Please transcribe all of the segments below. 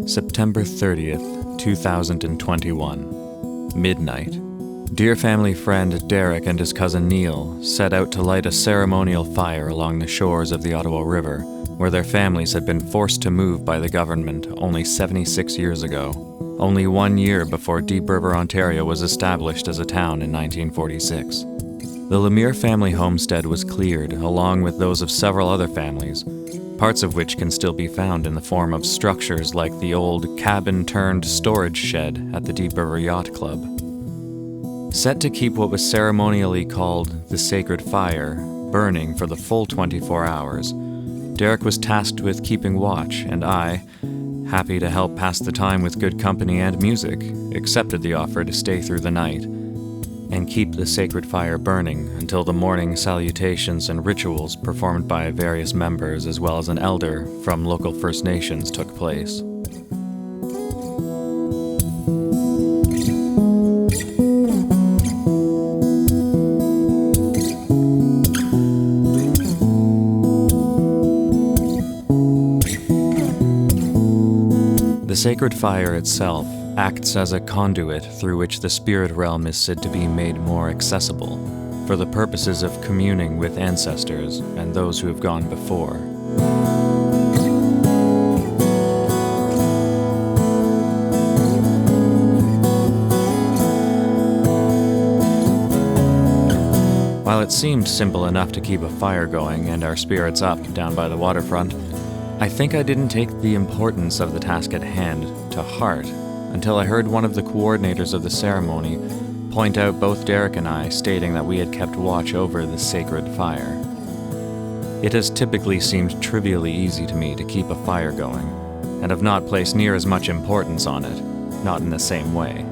September 30th, 2021. Midnight. Dear family friend Derek and his cousin Neil set out to light a ceremonial fire along the shores of the Ottawa River, where their families had been forced to move by the government only 76 years ago, only 1 year before Deep River, Ontario was established as a town in 1946. The Lemire family homestead was cleared, along with those of several other families, parts of which can still be found in the form of structures like the old cabin-turned-storage shed at the Deep River Yacht Club. Set to keep what was ceremonially called the sacred fire burning for the full 24 hours, Derek was tasked with keeping watch, and I, happy to help pass the time with good company and music, accepted the offer to stay through the night and keep the sacred fire burning until the morning salutations and rituals performed by various members as well as an elder from local First Nations took place. The sacred fire itself acts as a conduit through which the spirit realm is said to be made more accessible for the purposes of communing with ancestors and those who have gone before. While it seemed simple enough to keep a fire going and our spirits up down by the waterfront, I think I didn't take the importance of the task at hand to heart until I heard one of the coordinators of the ceremony point out both Derek and I, stating that we had kept watch over the sacred fire. It has typically seemed trivially easy to me to keep a fire going, and have not placed near as much importance on it, not in the same way.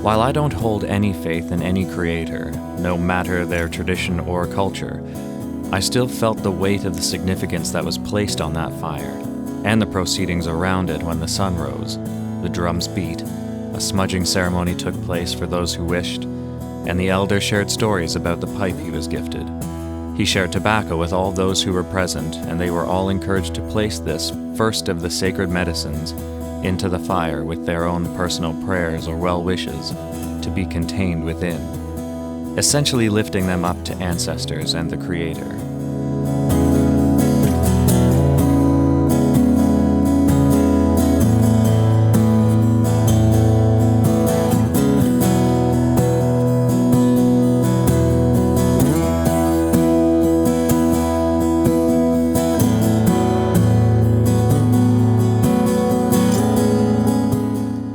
While I don't hold any faith in any creator, no matter their tradition or culture, I still felt the weight of the significance that was placed on that fire, and the proceedings around it when the sun rose. The drums beat, a smudging ceremony took place for those who wished, and the elder shared stories about the pipe he was gifted. He shared tobacco with all those who were present, and they were all encouraged to place this first of the sacred medicines into the fire with their own personal prayers or well wishes to be contained within, essentially lifting them up to ancestors and the Creator.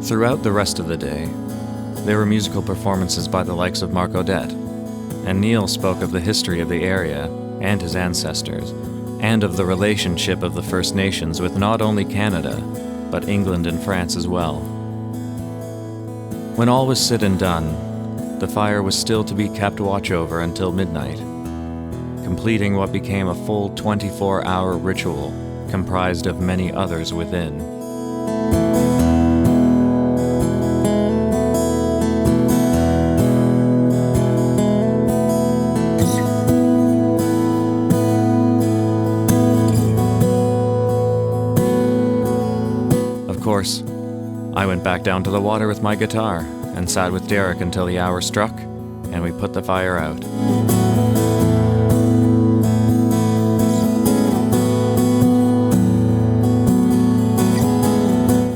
Throughout the rest of the day, there were musical performances by the likes of Mark Odette, and Neil spoke of the history of the area and his ancestors, and of the relationship of the First Nations with not only Canada, but England and France as well. When all was said and done, the fire was still to be kept watch over until midnight, completing what became a full 24-hour ritual comprised of many others within. Of course, I went back down to the water with my guitar and sat with Derek until the hour struck and we put the fire out.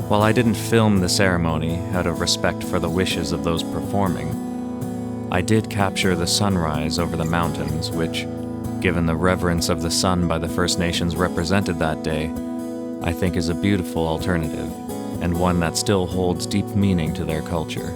While I didn't film the ceremony out of respect for the wishes of those performing, I did capture the sunrise over the mountains, which, given the reverence of the sun by the First Nations represented that day, I think is a beautiful alternative, and one that still holds deep meaning to their culture.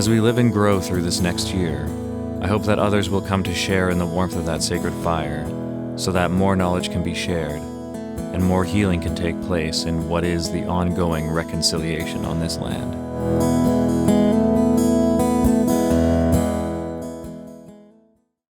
As we live and grow through this next year, I hope that others will come to share in the warmth of that sacred fire, so that more knowledge can be shared, and more healing can take place in what is the ongoing reconciliation on this land.